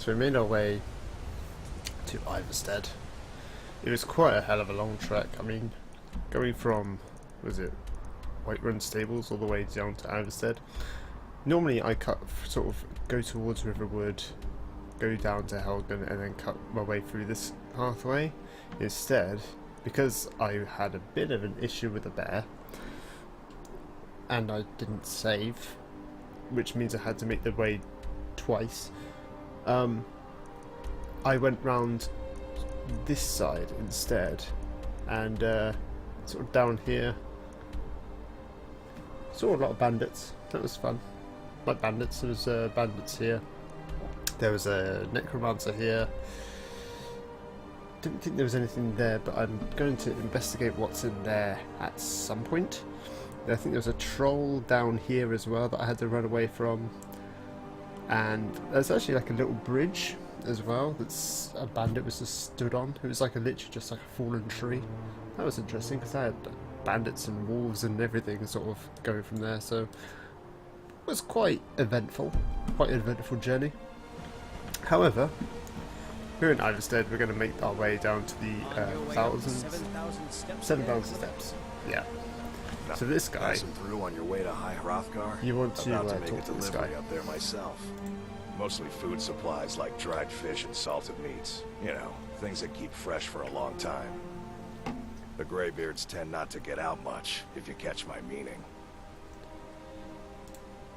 So we made our way to Iverstead. It was quite a hell of a long trek. I mean, going from, was it Whiterun Stables all the way down to Iverstead. Normally I sort of go towards Riverwood, go down to Helgen and then cut my way through this pathway. Instead, because I had a bit of an issue with a bear and I didn't save, which means I had to make the way twice, I went round this side instead, and sort of down here saw a lot of bandits. That was fun. Like bandits, there was bandits here. There was a necromancer here. Didn't think there was anything there, but I'm going to investigate what's in there at some point. I think there was a troll down here as well that I had to run away from. And there's actually like a little bridge as well that's a bandit was just stood on. It was like literally just like a fallen tree. That was interesting because I had bandits and wolves and everything sort of going from there, so it was quite an eventful journey. However, here in Iverstead we're going to make our way down to the 7,000 steps. Yeah. So this guy, passing through on your way to High Hrothgar? You want to about to talk make to a this delivery guy. up there myself. Mostly food supplies like dried fish and salted meats. You know, things that keep fresh for a long time. The Greybeards tend not to get out much, if you catch my meaning.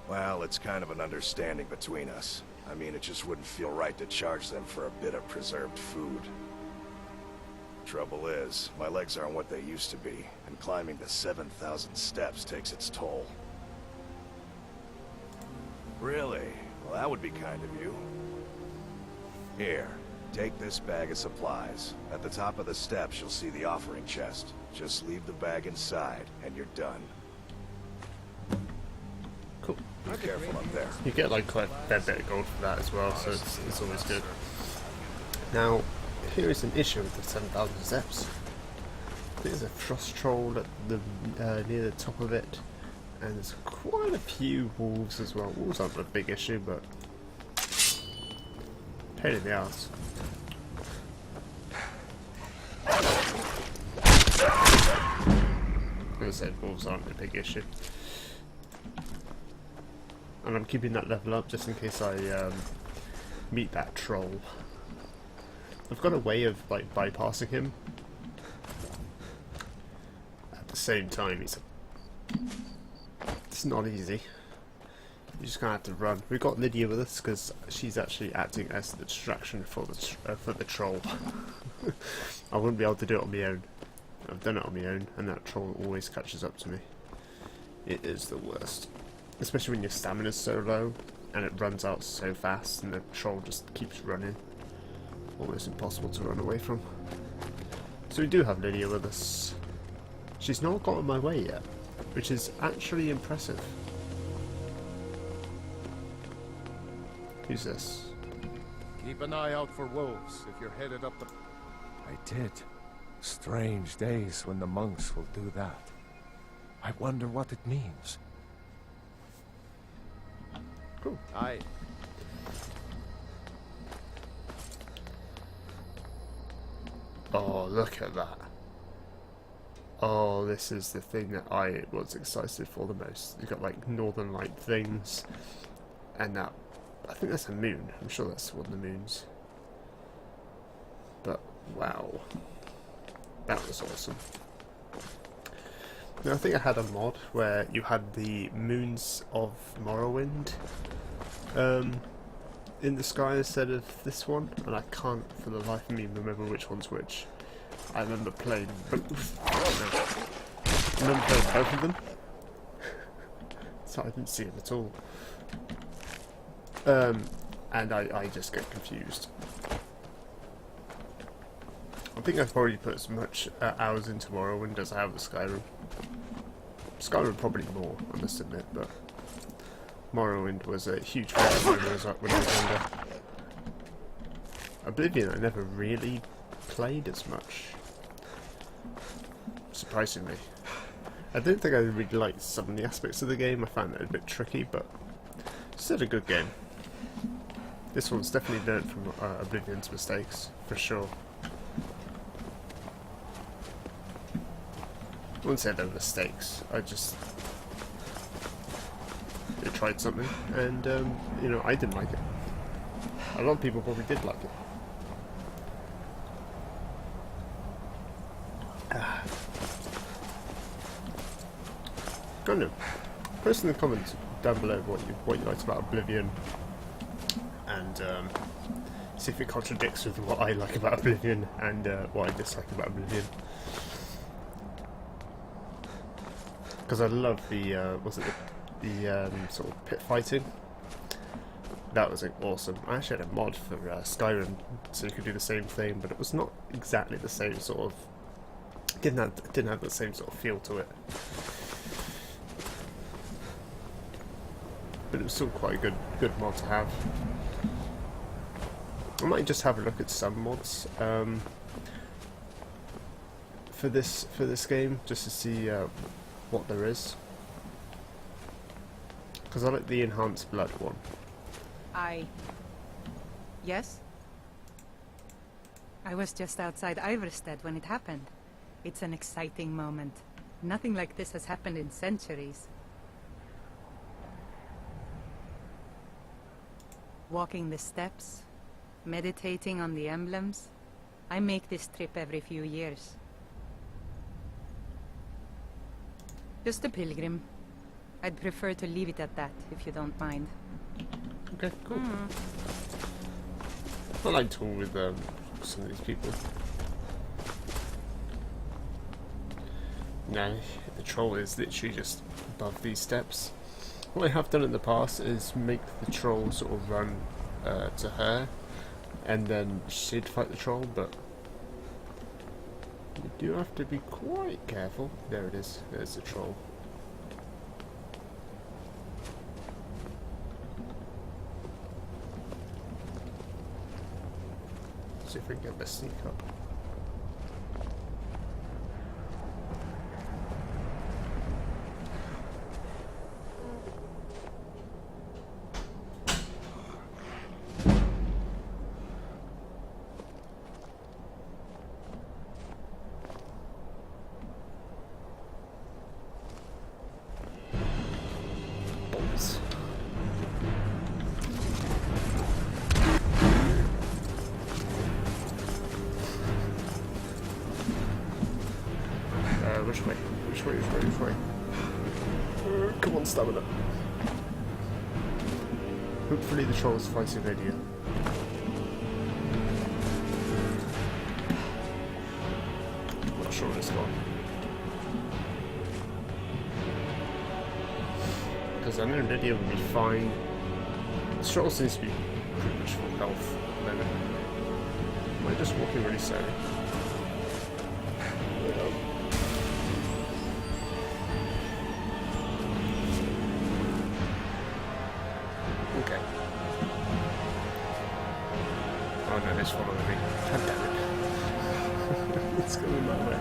Well, it's kind of an understanding between us. I mean, it just wouldn't feel right to charge them for a bit of preserved food. Trouble is, my legs aren't what they used to be, and climbing the 7,000 steps takes its toll. Really? Well, that would be kind of you. Here, take this bag of supplies. At the top of the steps, you'll see the offering chest. Just leave the bag inside, and you're done. Cool. Be careful up there. You get like quite a fair bit of gold for that as well, so it's always good. Now, here is an issue with the 7,000 steps. There's a frost troll at the near the top of it, and there's quite a few wolves as well. Wolves aren't a big issue, but pain in the ass. As I said, wolves aren't a big issue. And I'm keeping that level up just in case I meet that troll. I've got a way of like bypassing him. At the same time, it's not easy. You're just gonna have to run. We've got Lydia with us because she's actually acting as the distraction for the troll. I wouldn't be able to do it on my own. I've done it on my own, and that troll always catches up to me. It is the worst, especially when your stamina's so low and it runs out so fast, and the troll just keeps running. Almost impossible to run away from. So we do have Lydia with us. She's not got in my way yet, which is actually impressive. Who's this? Keep an eye out for wolves if you're headed up the... I did. Strange days when the monks will do that. I wonder what it means. Cool. Aye. Oh, look at that. Oh, this is the thing that I was excited for the most. You've got like northern light things, and that, I think that's a moon. I'm sure that's one of the moons. But wow, that was awesome. Now, I think I had a mod where you had the moons of Morrowind in the sky instead of this one, and I can't for the life of me remember which one's which. I remember playing both. I remember playing both of them. So I didn't see it at all. And I just get confused. I think I've probably put as much hours into Morrowind as I have with Skyrim. Skyrim probably more, I must admit, but Morrowind was a huge favourite when I was younger. Oblivion I never really played as much, surprisingly. I don't think I really liked some of the aspects of the game. I found it a bit tricky, but still a good game. This one's definitely learned from Oblivion's mistakes, for sure. I wouldn't say they're mistakes, they tried something, and you know, I didn't like it. A lot of people probably did like it. Kind of. Post in the comments down below what you liked about Oblivion, and see if it contradicts with what I like about Oblivion and what I dislike about Oblivion. Because I love the sort of pit fighting. That was awesome. I actually had a mod for Skyrim, so you could do the same thing, but it was not exactly the same sort of. Didn't have the same sort of feel to it. But it was still quite a good mod to have. I might just have a look at some mods for this game, just to see what there is. Because I like the enhanced blood one. Yes? I was just outside Iverstead when it happened. It's an exciting moment. Nothing like this has happened in centuries. Walking the steps, meditating on the emblems. I make this trip every few years. Just a pilgrim. I'd prefer to leave it at that, if you don't mind. Okay, cool. I like talking with some of these people. No, the troll is literally just above these steps. What I have done in the past is make the troll sort of run to her, and then she'd fight the troll, but you do have to be quite careful. There it is, there's the troll. See if we can get this sneak up. Bombs. Which way? Which way? Which way? Which way? Come on, stamina. Hopefully the troll's fighting radio. I'm not sure where it's gone. Because I know radio would be fine. The troll seems to be pretty much full health at the moment. Am I just walking really slowly? Okay. Oh no, it's following me. God damn it. It's going my way.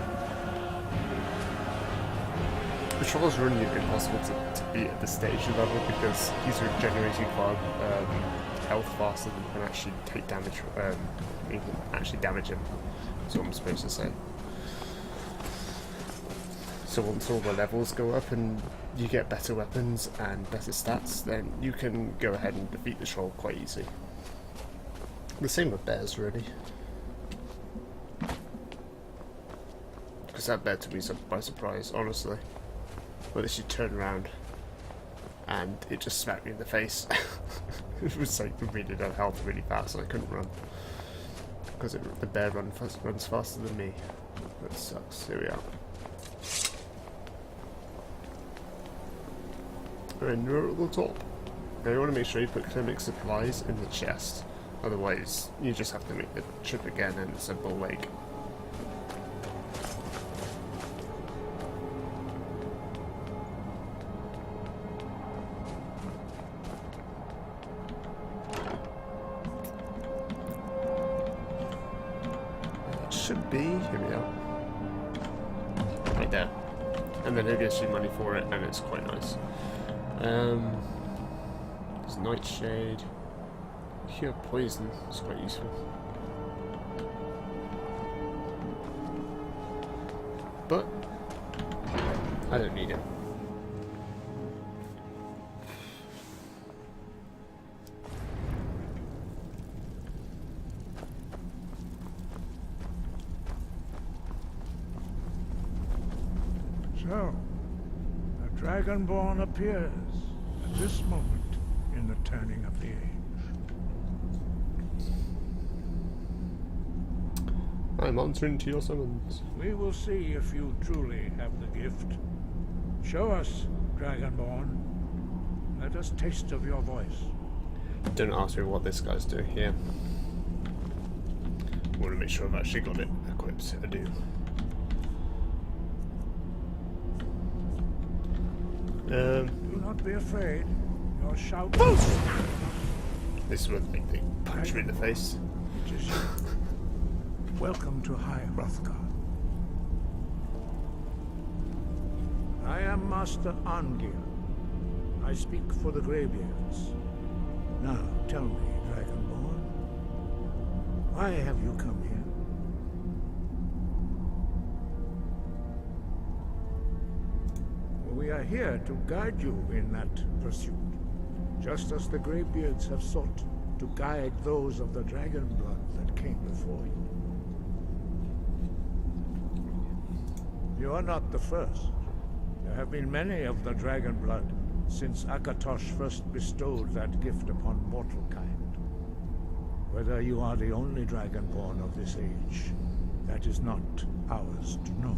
The troll's really impossible to beat at the stage level because he's regenerating far health faster than you can actually take damage. You can actually damage him. That's what I'm supposed to say. So once all the levels go up and you get better weapons and better stats, then you can go ahead and defeat the troll quite easy. The same with bears, really. Because that bear took me by surprise, honestly. Well, this you turn around and it just smacked me in the face. It was like really low health really fast and I couldn't run. Because the bear runs faster than me. That sucks. Here we are. And we're at the top. Now you want to make sure you put clinic supplies in the chest. Otherwise, you just have to make the trip again and it's a ball wake. It should be. Here we are. Right there. And then he'll give you money for it, and it's quite nice. There's Nightshade, cure poison. It's quite useful. But I don't need it. So, a Dragonborn appears at this moment in the turning of the age. I'm answering to your summons. We will see if you truly have the gift. Show us, Dragonborn. Let us taste of your voice. Don't ask me what this guy's doing here. I want to make sure I've actually got it equipped. I do. Do not be afraid. Your shout. This is where they punch me in the face. It is you. Welcome to High Hrothgar. I am Master Angir. I speak for the Greybeards. Now, tell me, Dragonborn, why have you come here? We are here to guide you in that pursuit, just as the Greybeards have sought to guide those of the dragon blood that came before you. You are not the first. There have been many of the dragon blood since Akatosh first bestowed that gift upon mortal kind. Whether you are the only dragonborn of this age, that is not ours to know.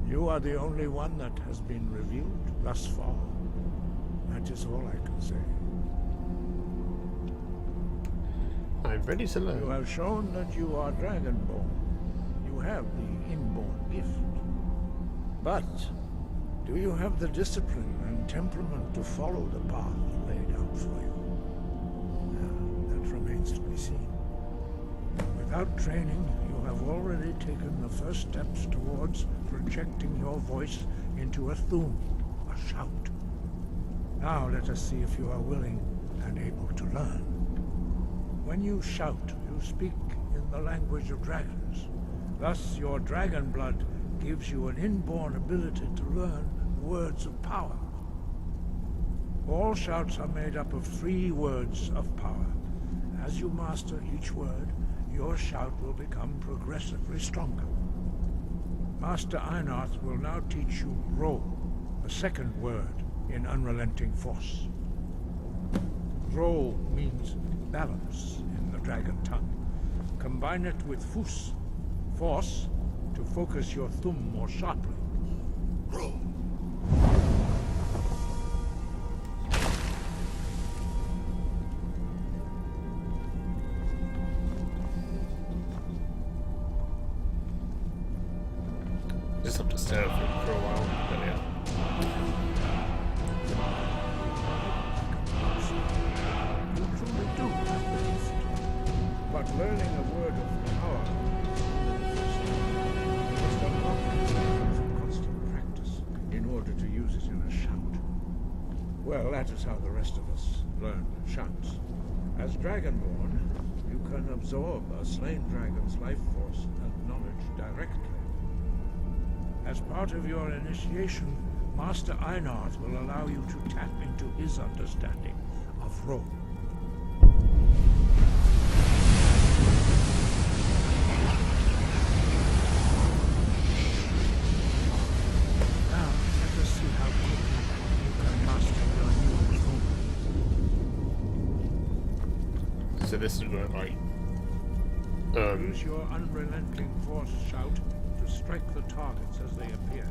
You are the only one that has been revealed thus far. That is all I can say. I'm ready to learn. You have shown that you are dragonborn. You have the inborn gift. But do you have the discipline and temperament to follow the path laid out for you? That remains to be seen. Without training, you have already taken the first steps towards projecting your voice into a thum, a shout. Now let us see if you are willing and able to learn. When you shout, you speak in the language of dragons. Thus, your dragon blood gives you an inborn ability to learn words of power. All shouts are made up of 3 words of power. As you master each word, your shout will become progressively stronger. Master Einarth will now teach you Ro, the second word in Unrelenting Force. Ro means balance in the dragon tongue. Combine it with Fus, force, to focus your thumb more sharply. Ro. Just have to stare at it for a while. But yeah. You truly do have the gift. But learning a word of power must unlock it through constant practice in order to use it in a shout. Well, that is how the rest of us learn shouts. As Dragonborn, you can absorb a slain dragon's life force and knowledge directly. As part of your initiation, Master Einarth will allow you to tap into his understanding of Ro. Now, let us see how quickly you can master your new form. So this is where like Use your unrelenting force shout to strike the targets as they appear.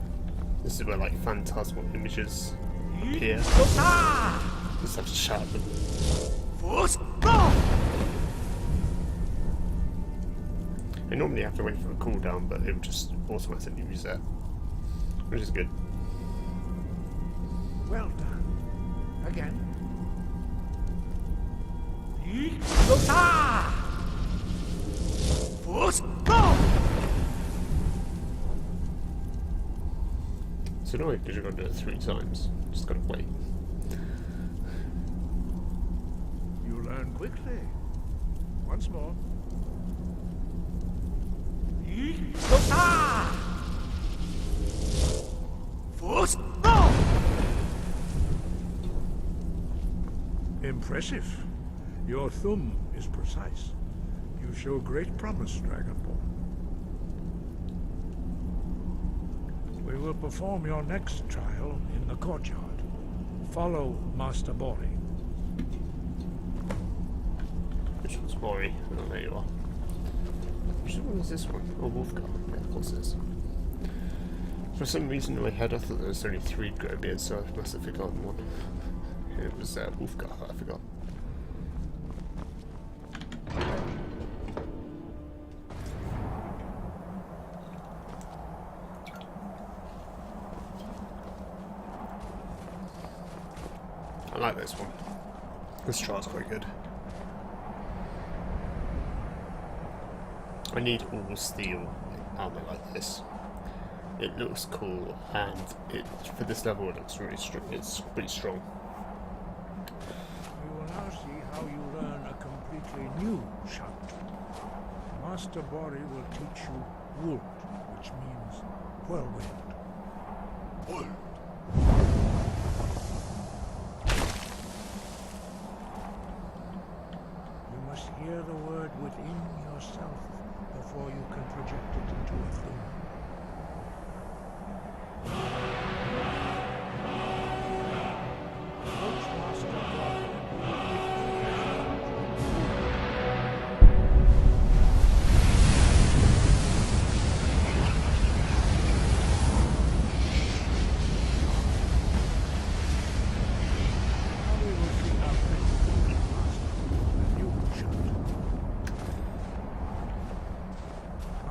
this is where like phantasmal images appear. Just have to shout at them. Force go! I normally have to wait for a cooldown, but it will just automatically reset, which is good. Well done. Again. Force go! It's annoying because you've got to do it 3 times. Just gotta wait. You learn learn quickly. Once more. Impressive. Your thumb is precise. You show great promise, Dragonborn. We will perform your next trial in the courtyard. Follow Master Bori. Which one's Bori? Oh, there you are. Which one is this one? Oh, Wolfgar. Yeah, of course it is. For some reason in my head I thought there was only 3 Greybeards, so I must have forgotten one. It was Wolfgar, I forgot. I like this one. This trial's quite good. I need all steel armor like this. It looks cool, and for this level it looks really strong. It's pretty strong. We will now see how you learn a completely new shout. Master Bori will teach you Wood, which means whirlwind. Wood. You must hear the word within yourself before you can project it into a thing.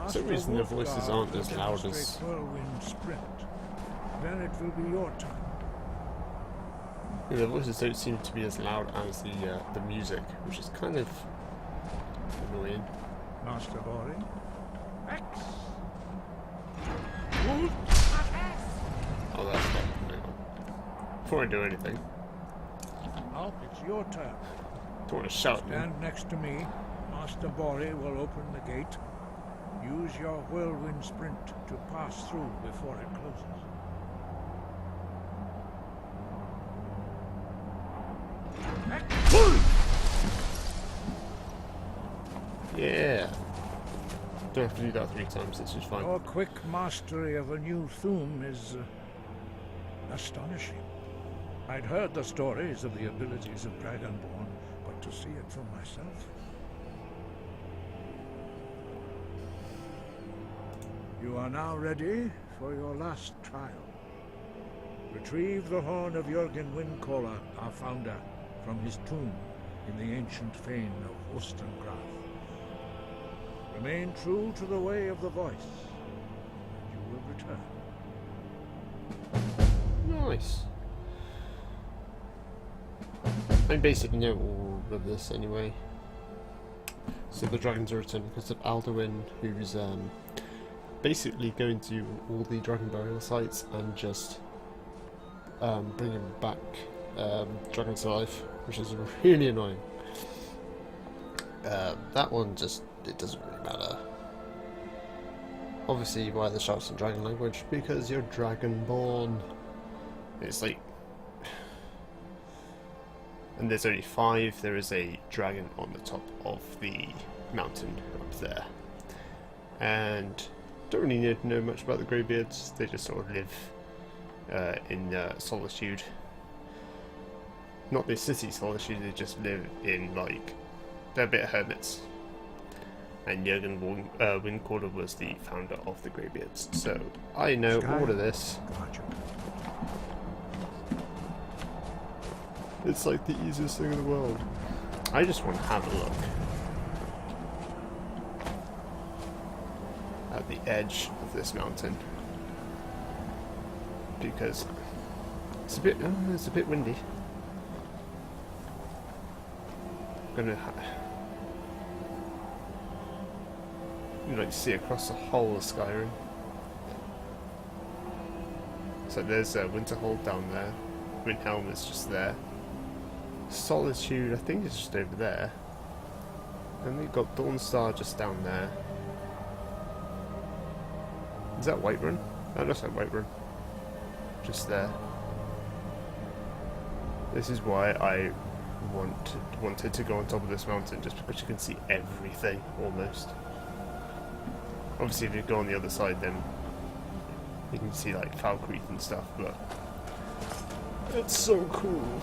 For some reason the voices aren't as loud as... Whirlwind sprint. Then it will be your turn. Yeah, the voices don't seem to be as loud as the music, which is kind of annoying. Master Bori. X. Oh, that's not... Hang on. Before I do anything, Now it's your turn. I don't want to shout. Stand next to me. Master Bori will open the gate. Use your whirlwind sprint to pass through before it closes. Yeah. Don't have to do that 3 times, it's just fine. Your quick mastery of a new thum is astonishing. I'd heard the stories of the abilities of Dragonborn, but to see it for myself... You are now ready for your last trial. Retrieve the horn of Jürgen Windcaller, our founder, from his tomb in the ancient fane of Ustengrav. Remain true to the way of the voice, and you will return. Nice. I basically know all of this anyway. So the dragons are returning because of Alduin, who's basically going to all the dragon burial sites and just bringing back dragons to life, which is really annoying. That one just, it doesn't really matter. Obviously why the shouts in dragon language, because you're dragonborn. It's like, and there's only 5. There is a dragon on the top of the mountain up there, and don't really need to know much about the Greybeards. They just sort of live in solitude. Not the city solitude, they just live in, like, they're a bit of hermits. And Jürgen Windcaller was the founder of the Greybeards, so I know all of this. Gotcha. It's like the easiest thing in the world. I just want to have a look at the edge of this mountain, because it's a bit windy. I'm gonna like see across the whole of Skyrim. So there's Winterhold down there. Windhelm is just there. Solitude, I think, is just over there. And we've got Dawnstar just down there. Is that Whiterun? That looks like Whiterun. Just there. This is why I wanted to go on top of this mountain, just because you can see everything, almost. Obviously, if you go on the other side, then you can see, like, Falkreath and stuff, but it's so cool.